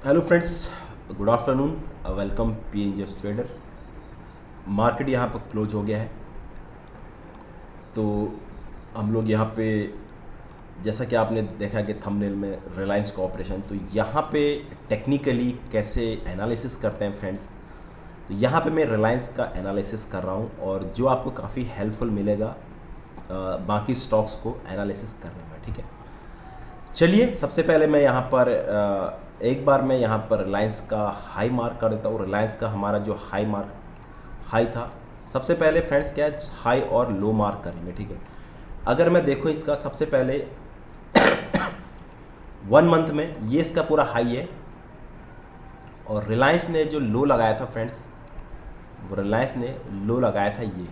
Hello friends, good afternoon. Welcome PNGF trader. Market यहाँ पर close हो गया है, तो हम लोग यहाँ पे जैसा कि आपने देखा कि थंबनेल में रिलायंस कॉर्पोरेशन, तो यहाँ पे टेक्निकली कैसे एनालिसिस करते हैं फ्रेंड्स। तो यहाँ पे मैं रिलायंस का एनालिसिस कर रहा हूँ और जो आपको काफ़ी हेल्पफुल मिलेगा बाकी स्टॉक्स को एनालिसिस करने में। ठीक है, चलिए सबसे पहले मैं यहाँ पर एक बार मैं यहाँ पर रिलायंस का हाई मार्क कर देता हूँ। रिलायंस का हमारा जो हाई था, सबसे पहले फ्रेंड्स क्या है, हाई और लो मार्क करेंगे। ठीक है, अगर मैं देखूँ इसका सबसे पहले 1 मंथ में ये इसका पूरा हाई है, और रिलायंस ने जो लो लगाया था फ्रेंड्स, वो रिलायंस ने लो लगाया था ये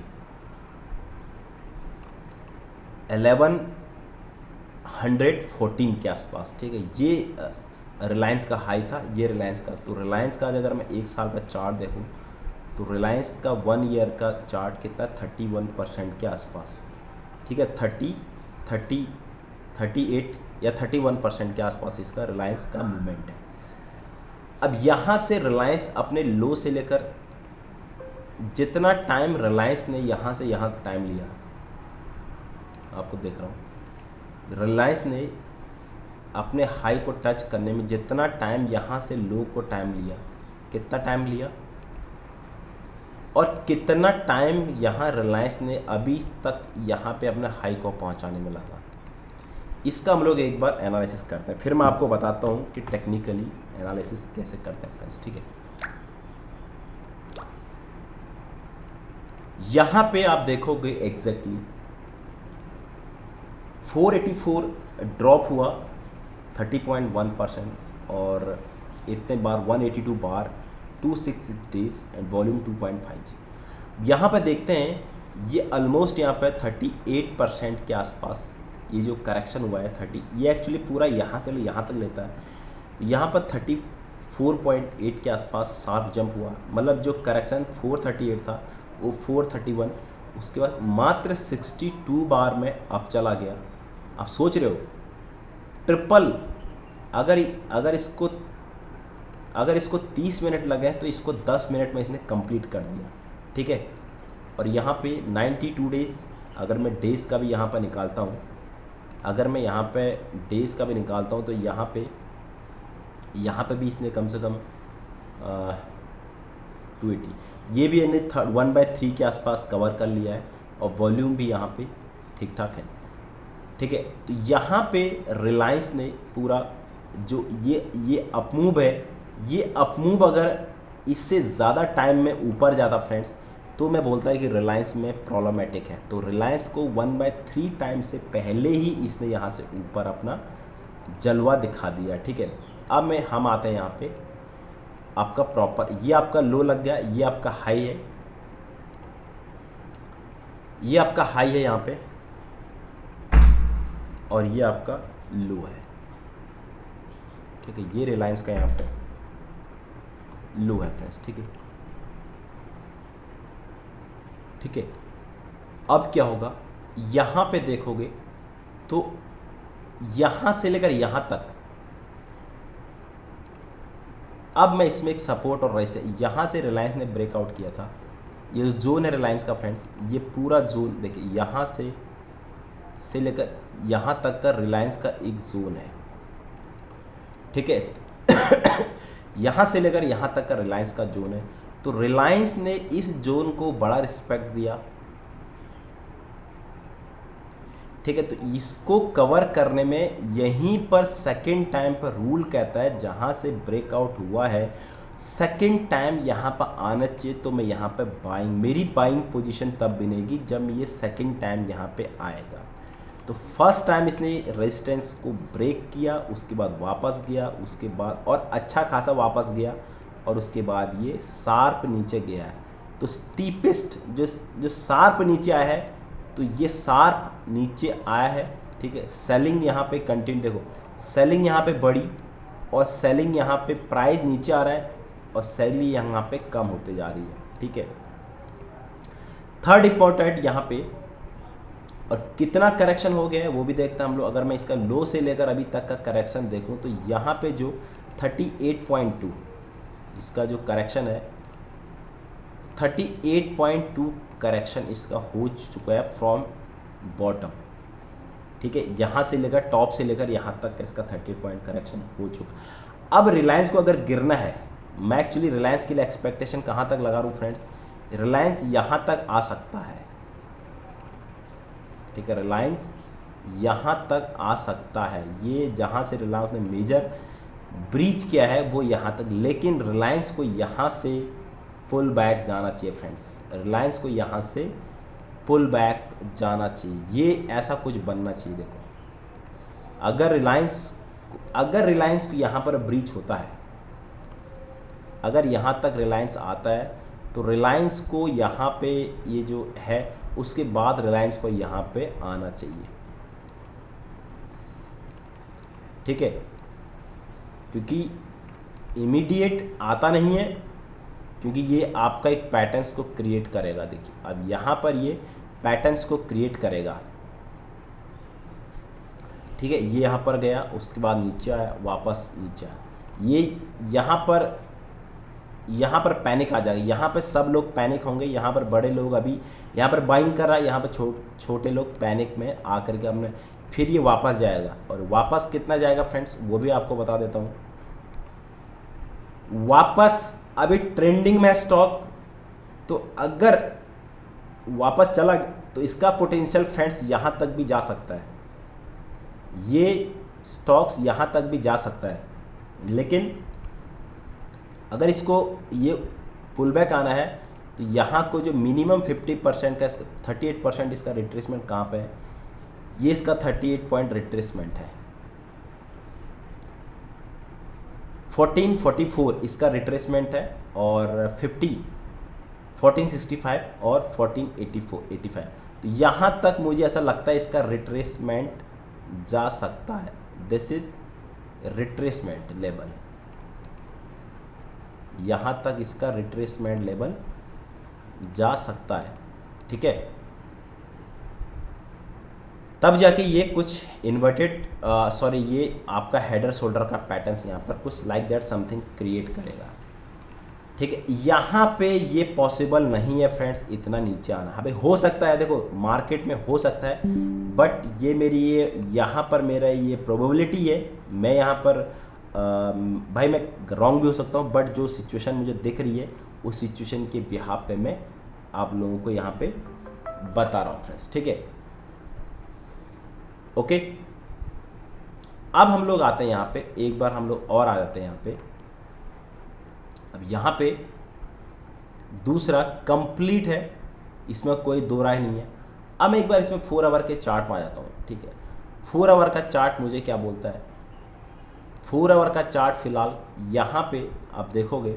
1114 के आसपास। ठीक है, ये रिलायंस का हाई था, ये रिलायंस का। तो रिलायंस का अगर मैं एक साल का चार्ट देखूं तो रिलायंस का 1 ईयर का चार्ट कितना, 31% के आसपास। ठीक है, 38 या 31% के आसपास इसका रिलायंस का मूवमेंट है। अब यहाँ से रिलायंस अपने लो से लेकर जितना टाइम रिलायंस ने यहाँ से यहाँ टाइम लिया, आपको देख रहा हूँ, रिलायंस ने अपने हाई को टच करने में जितना टाइम यहाँ से लो को टाइम लिया, कितना टाइम लिया, और कितना टाइम यहाँ रिलायंस ने अभी तक यहाँ पे अपने हाई को पहुँचाने में लगा, इसका हम लोग एक बार एनालिसिस करते हैं। फिर मैं आपको बताता हूँ कि टेक्निकली एनालिसिस कैसे करते हैं फ्रेंड्स। ठीक है, यहाँ पे आप देखोगे एग्जैक्टली 484 ड्रॉप हुआ 30.1%, और इतने बार 182 बार 266 डेज एंड वॉल्यूम 2.5। यहाँ पर देखते हैं ये ऑलमोस्ट यहाँ पर 38% के आसपास ये जो करेक्शन हुआ है 30, ये एक्चुअली पूरा यहाँ से यहाँ तक लेता है। तो यहाँ पर 34.8 के आसपास शार्प जंप हुआ, मतलब जो करेक्शन 438 था वो 431, उसके बाद मात्र 62 बार में अब चला गया। आप सोच रहे हो ट्रिपल, अगर इसको 30 मिनट लगे तो इसको 10 मिनट में इसने कंप्लीट कर दिया। ठीक है, और यहाँ पे 92 डेज, अगर मैं डेज का भी यहाँ पर निकालता हूँ, अगर मैं यहाँ पे डेज का भी निकालता हूँ तो यहाँ पे भी इसने कम से कम 280, ये भी इन्हें 1/3 के आसपास कवर कर लिया है, और वॉल्यूम भी यहाँ पे ठीक ठाक है। ठीक है, तो यहाँ पे रिलायंस ने पूरा जो ये अपमूव है, ये अपमूव अगर इससे ज़्यादा टाइम में ऊपर जाता फ्रेंड्स, तो मैं बोलता है कि रिलायंस में प्रॉब्लमेटिक है। तो रिलायंस को 1/3 टाइम से पहले ही इसने यहाँ से ऊपर अपना जलवा दिखा दिया। ठीक है, अब हम आते हैं यहाँ पे, आपका प्रॉपर ये आपका लो लग गया, ये आपका हाई है, ये आपका हाई है यहाँ पे, और ये आपका लो है। ठीक है, ये रिलायंस का यहाँ पे लो है फ्रेंड्स। ठीक है, ठीक है, अब क्या होगा, यहाँ पे देखोगे तो यहाँ से लेकर यहाँ तक, अब मैं इसमें एक सपोर्ट और रेजिस्टेंस, यहाँ से रिलायंस ने ब्रेकआउट किया था, ये जोन है रिलायंस का फ्रेंड्स, ये पूरा जोन देखिए, यहाँ से लेकर यहाँ तक का रिलायंस का एक जोन है। ठीक है, यहाँ से लेकर यहाँ तक का रिलायंस का जोन है। तो रिलायंस ने इस जोन को बड़ा रिस्पेक्ट दिया। ठीक है, तो इसको कवर करने में यहीं पर सेकंड टाइम पर रूल कहता है, जहाँ से ब्रेकआउट हुआ है सेकंड टाइम यहाँ पर आना चाहिए, तो मैं यहाँ पे मेरी बाइंग पोजीशन तब बनेगी जब ये सेकंड टाइम यहाँ पे आएगा। तो फर्स्ट टाइम इसने रेजिस्टेंस को ब्रेक किया, उसके बाद वापस गया, उसके बाद और अच्छा खासा वापस गया, और उसके बाद ये शार्प नीचे गया है। तो स्टीपेस्ट जो शार्प नीचे आया है, तो ये शार्प नीचे आया है। ठीक है, सेलिंग यहाँ पे कंटिन्यू, देखो सेलिंग यहाँ पे बढ़ी, और सेलिंग यहाँ पे प्राइस नीचे आ रहा है, और सेलिंग यहाँ पे कम होते जा रही है। ठीक है, थर्ड इंपॉर्टेंट यहाँ पे, और कितना करेक्शन हो गया है वो भी देखते हैं हम लोग। अगर मैं इसका लो से लेकर अभी तक का करेक्शन देखूं तो यहाँ पे जो 38.2 इसका जो करेक्शन है 38.2 करेक्शन इसका हो चुका है फ्रॉम बॉटम। ठीक है, यहाँ से लेकर टॉप से लेकर यहाँ तक इसका 30 पॉइंट करेक्शन हो चुका। अब रिलायंस को अगर गिरना है, मैं एक्चुअली रिलायंस के लिए एक्सपेक्टेशन कहाँ तक लगा रहा हूँ फ्रेंड्स, रिलायंस यहाँ तक आ सकता है। ठीक है, रिलायंस यहाँ तक आ सकता है, ये जहाँ से रिलायंस ने मेजर ब्रीच किया है वो यहाँ तक, लेकिन रिलायंस को यहाँ से पुल बैक जाना चाहिए फ्रेंड्स, रिलायंस को यहाँ से पुल बैक जाना चाहिए, ये ऐसा कुछ बनना चाहिए। देखो अगर रिलायंस को यहाँ पर ब्रीच होता है, अगर यहाँ तक रिलायंस आता है तो रिलायंस को यहाँ पे ये जो है उसके बाद रिलायंस को यहाँ पे आना चाहिए। ठीक है, क्योंकि इमीडिएट आता नहीं है, क्योंकि ये आपका एक पैटर्न्स को क्रिएट करेगा। देखिए अब यहाँ पर ये पैटर्न्स को क्रिएट करेगा। ठीक है, ये यहाँ पर गया, उसके बाद नीचे आया, वापस नीचे आया, ये यहाँ पर पैनिक आ जाएगा, यहाँ पर सब लोग पैनिक होंगे, यहाँ पर बड़े लोग अभी यहाँ पर बाइंग कर रहा है, यहाँ पर छोटे लोग पैनिक में आकर के हमने फिर ये वापस जाएगा। और वापस कितना जाएगा फ्रेंड्स वो भी आपको बता देता हूँ। वापस अभी ट्रेंडिंग में स्टॉक, तो अगर वापस चला तो इसका पोटेंशियल फ्रेंड्स यहाँ तक भी जा सकता है, ये स्टॉक्स यहाँ तक भी जा सकता है। लेकिन अगर इसको ये पुल बैक आना है तो यहाँ को जो मिनिमम 50% का 38% इसका रिट्रेसमेंट कहाँ पे है, ये इसका 38 पॉइंट रिट्रेसमेंट है। 1444 इसका रिट्रेसमेंट है, और 1465 और 1485। तो यहाँ तक मुझे ऐसा लगता है इसका रिट्रेसमेंट जा सकता है। दिस इज रिट्रेसमेंट लेवल, यहाँ तक इसका रिट्रेसमेंट लेवल जा सकता है। ठीक है, तब जाके ये कुछ इन्वर्टेड ये आपका हेडर शोल्डर का पैटर्न्स यहाँ पर कुछ लाइक दैट समथिंग क्रिएट करेगा। ठीक है, यहाँ पे ये पॉसिबल नहीं है फ्रेंड्स इतना नीचे आना। अभी हो सकता है, देखो मार्केट में हो सकता है, बट ये मेरी यहाँ पर मेरा ये प्रोबेबिलिटी है। मैं यहाँ पर भाई मैं रॉन्ग भी हो सकता हूँ, बट जो सिचुएशन मुझे दिख रही है उस सिचुएशन के बिहाफ पे मैं आप लोगों को यहाँ पे बता रहा हूँ फ्रेंड्स। ठीक है, ओके। अब हम लोग आते हैं यहाँ पे, एक बार हम लोग और आ जाते हैं यहाँ पे। अब यहाँ पे दूसरा कंप्लीट है, इसमें कोई दो राय नहीं है। अब मैं एक बार इसमें 4 आवर के चार्ट में आ जाता हूँ। ठीक है, 4 आवर का चार्ट मुझे क्या बोलता है, 4 आवर का चार्ट फिलहाल यहाँ पे आप देखोगे,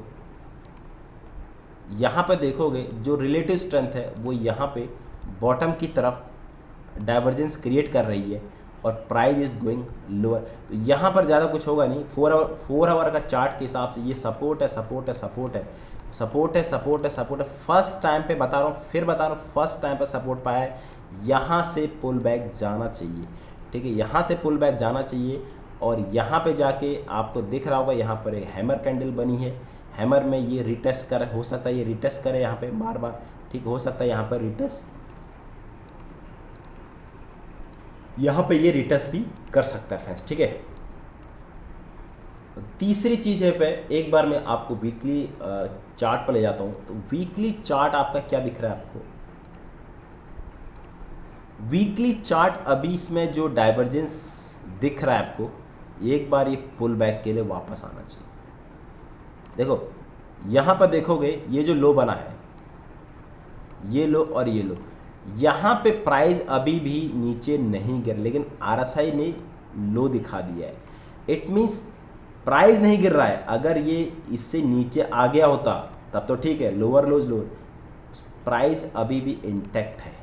यहाँ पे देखोगे जो रिलेटिव स्ट्रेंथ है वो यहाँ पे बॉटम की तरफ डाइवर्जेंस क्रिएट कर रही है और प्राइस इज गोइंग लोअर। तो यहाँ पर ज़्यादा कुछ होगा नहीं। 4 आवर का चार्ट के हिसाब से ये सपोर्ट है, सपोर्ट है, सपोर्ट है, सपोर्ट है, सपोर्ट है, सपोर्ट है। फर्स्ट टाइम पे बता रहा हूँ, फिर बता रहा हूँ, फर्स्ट टाइम पे सपोर्ट पाया है, यहाँ से पुल बैक जाना चाहिए। ठीक है, यहाँ से पुल बैक जाना चाहिए, और यहाँ पे जाके आपको दिख रहा होगा यहाँ पर एक हैमर कैंडल बनी है। हैमर में ये रिटेस्ट कर, हो सकता है ये रिटेस्ट करे यहाँ पे बार बार। ठीक, हो सकता है यहाँ पर रिटेस्ट, यहाँ पे ये रिटेस्ट भी कर सकता है फ्रेंड्स। ठीक है, तीसरी चीज़ है पे एक बार मैं आपको वीकली चार्ट पर ले जाता हूँ। तो वीकली चार्ट आपका क्या दिख रहा है आपको, वीकली चार्ट अभी इसमें जो डाइवर्जेंस दिख रहा है आपको, एक बार ये पुल बैक के लिए वापस आना चाहिए। देखो यहाँ पर देखोगे ये जो लो बना है, ये लो और ये लो, यहाँ पे प्राइस अभी भी नीचे नहीं गिर, लेकिन आरएसआई ने लो दिखा दिया है। इट मीन्स प्राइस नहीं गिर रहा है। अगर ये इससे नीचे आ गया होता तब तो ठीक है, लोअर लोज लोअर, प्राइस अभी भी इंटैक्ट है।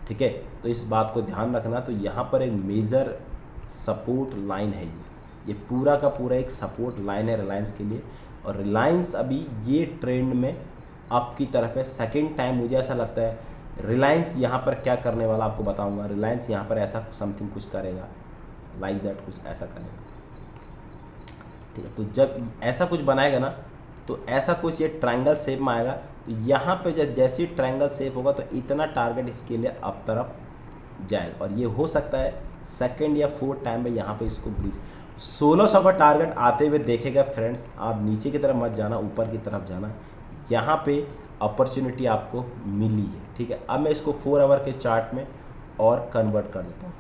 ठीक है, तो इस बात को ध्यान रखना। तो यहाँ पर एक मेजर सपोर्ट लाइन है, ये पूरा का पूरा एक सपोर्ट लाइन है रिलायंस के लिए। और रिलायंस अभी ये ट्रेंड में अप की तरफ है। सेकेंड टाइम मुझे ऐसा लगता है रिलायंस यहाँ पर क्या करने वाला आपको बताऊंगा। रिलायंस यहाँ पर ऐसा समथिंग कुछ करेगा, लाइक दैट, कुछ ऐसा करेगा। ठीक है। तो जब ऐसा कुछ बनाएगा ना, तो ऐसा कुछ ये ट्रायंगल शेप में आएगा, तो यहाँ पे जैसे ही ट्रायंगल शेप होगा तो इतना टारगेट इसके लिए अब तरफ जाएगा, और ये हो सकता है सेकंड या फोर्थ टाइम में यहाँ पे इसको ब्रीच 1600 का टारगेट आते हुए देखेगा फ्रेंड्स। आप नीचे की तरफ मत जाना, ऊपर की तरफ जाना, यहाँ पे अपॉर्चुनिटी आपको मिली है, ठीक है। अब मैं इसको 4 आवर के चार्ट में और कन्वर्ट कर देता हूँ,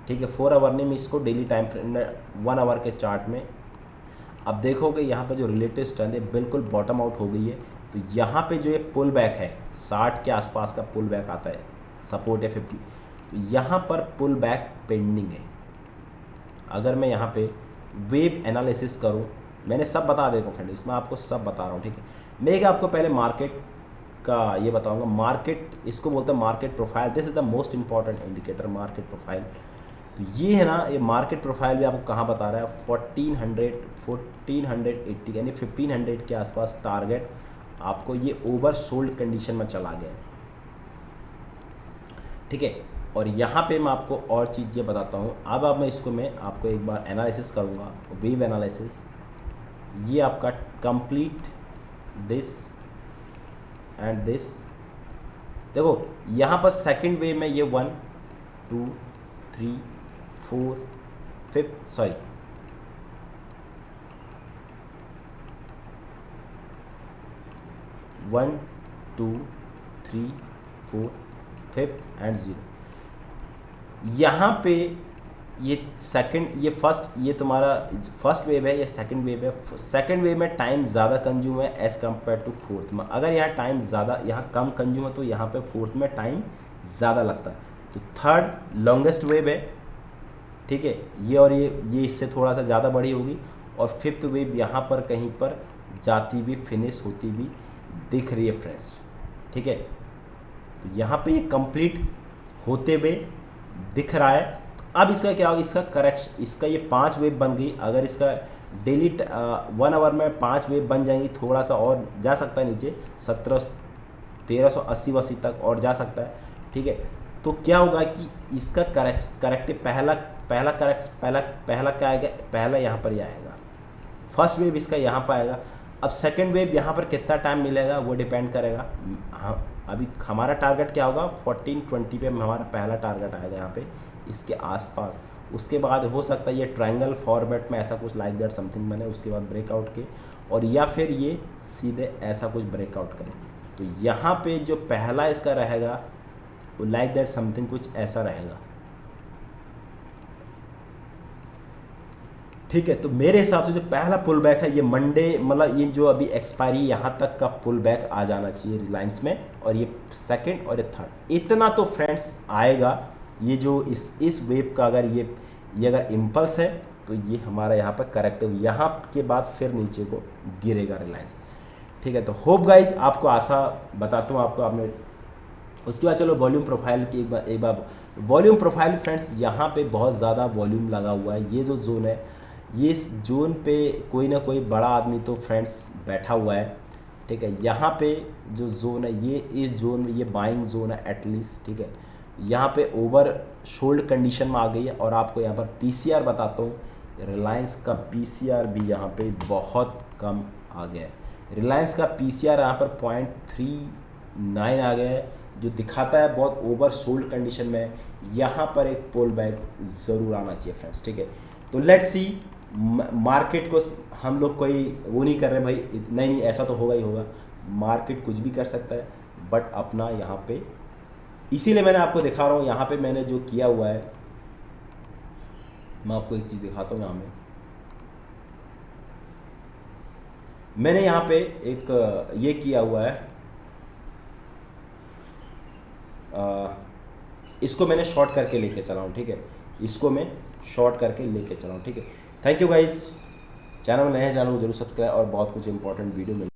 ठीक है। 4 आवर नहीं, मैं इसको डेली टाइम फ्रेम 1 आवर के चार्ट में। अब देखोगे यहाँ पे जो रिलेटिव स्ट्रेंथ है बिल्कुल बॉटम आउट हो गई है। तो यहाँ पे जो ये पुल बैक है 60 के आसपास का पुल बैक आता है, सपोर्ट है 50, तो यहाँ पर पुल बैक पेंडिंग है। अगर मैं यहाँ पे वेव एनालिसिस करूँ, मैंने सब बता देखो फ्रेंड, इसमें आपको सब बता रहा हूँ, ठीक है। मैं एक आपको पहले मार्केट का ये बताऊँगा। मार्केट, इसको बोलते हैं market profile. This is the most important indicator, market profile. तो ये है ना, ये मार्केट प्रोफाइल भी आपको कहाँ बता रहा है, 1480 यानी 1500 के आसपास टारगेट आपको ये ओवर सोल्ड कंडीशन में चला गया, ठीक है। और यहाँ पे मैं आपको और चीज़ ये बताता हूँ। अब मैं इसको मैं आपको एक बार एनालिसिस करूँगा, वेव एनालिसिस। ये आपका कंप्लीट दिस एंड दिस, देखो यहाँ पर सेकंड वेव में ये 1 2 3 4 5 सॉरी 1 2 3 4 5 एंड 0। यहाँ पे ये सेकंड, ये फर्स्ट, ये तुम्हारा फर्स्ट वेव है, ये सेकंड वेव है। सेकंड वेव में टाइम ज़्यादा कंज्यूम है एज़ कम्पेयर टू फोर्थ में। अगर यहाँ टाइम ज़्यादा, यहाँ कम कंज्यूम है, तो यहाँ पे फोर्थ में टाइम ज़्यादा लगता है। तो थर्ड लॉन्गेस्ट वेव है, ठीक है। ये और ये इससे थोड़ा सा ज़्यादा बड़ी होगी, और फिफ्थ वेव यहाँ पर कहीं पर जाती हुई फिनिश होती हुई दिख रही है फ्रेंड्स, ठीक है। तो यहाँ पे ये कंप्लीट होते हुए दिख रहा है। तो अब इसका क्या होगा, इसका करेक्शन, इसका ये 5 वेव बन गई। अगर इसका डेली 1 आवर में 5 वेव बन जाएंगी, थोड़ा सा और जा सकता है नीचे, 1380 तक और जा सकता है, ठीक है। तो क्या होगा कि इसका करेक्टिव पहला क्या आएगा, पहला यहाँ पर ही आएगा। फर्स्ट वेव इसका यहाँ पर आएगा। अब सेकंड वेव यहाँ पर कितना टाइम मिलेगा वो डिपेंड करेगा। हाँ, अभी हमारा टारगेट क्या होगा, 1420 पे हमारा पहला टारगेट आएगा यहाँ पे, इसके आसपास। उसके बाद हो सकता है ये ट्रायंगल फॉर्मेट में ऐसा कुछ लाइक दैट समथिंग बने, उसके बाद ब्रेकआउट के, और या फिर ये सीधे ऐसा कुछ ब्रेकआउट करे। तो यहाँ पे जो पहला इसका रहेगा वो लाइक दैट समथिंग कुछ ऐसा रहेगा, ठीक है। तो मेरे हिसाब से जो पहला पुल बैक है ये मंडे, मतलब ये जो अभी एक्सपायरी यहाँ तक का पुल बैक आ जाना चाहिए रिलायंस में, और ये सेकंड और ये थर्ड, इतना तो फ्रेंड्स आएगा। ये जो इस वेव का अगर ये अगर इम्पल्स है, तो ये हमारा यहाँ पर करेक्टिव, यहाँ के बाद फिर नीचे को गिरेगा रिलायंस, ठीक है। तो होप गाइज आपको आशा बताता हूँ आपको, आपने उसके बाद चलो वॉल्यूम प्रोफाइल की एक बार वॉल्यूम प्रोफाइल फ्रेंड्स, यहाँ पे बहुत ज़्यादा वॉल्यूम लगा हुआ है। ये जो जोन है, ये इस जोन पे कोई ना कोई बड़ा आदमी तो फ्रेंड्स बैठा हुआ है, ठीक है। यहाँ पे जो जोन है, ये इस जोन में ये बाइंग जोन है एटलीस्ट, ठीक है। यहाँ पे ओवर शोल्ड कंडीशन में आ गई है। और आपको यहाँ पर पीसीआर बताता हूँ, रिलायंस का पीसीआर भी यहाँ पे बहुत कम आ गया है। रिलायंस का पीसीआर यहाँ पर 0.39 आ गया है, जो दिखाता है बहुत ओवर सोल्ड कंडीशन में। यहाँ पर एक पुल बैक ज़रूर आना चाहिए फ्रेंड्स, ठीक है। तो लेट्स सी, मार्केट को हम लोग कोई वो नहीं कर रहे भाई, नहीं ऐसा तो होगा ही होगा, मार्केट कुछ भी कर सकता है, बट अपना यहाँ पे, इसीलिए मैंने आपको दिखा रहा हूँ। यहाँ पे मैंने जो किया हुआ है, मैं आपको एक चीज़ दिखाता हूँ। यहाँ में मैंने यहाँ पे एक ये किया हुआ है, इसको मैंने शॉर्ट करके लेके चला हूँ, ठीक है। इसको मैं शॉर्ट करके लेके चला हूँ, ठीक है। थैंक यू गाइस, चैनल नए हैं, चैनल को जरूर सब्सक्राइब, और बहुत कुछ इंपॉर्टेंट वीडियो मिल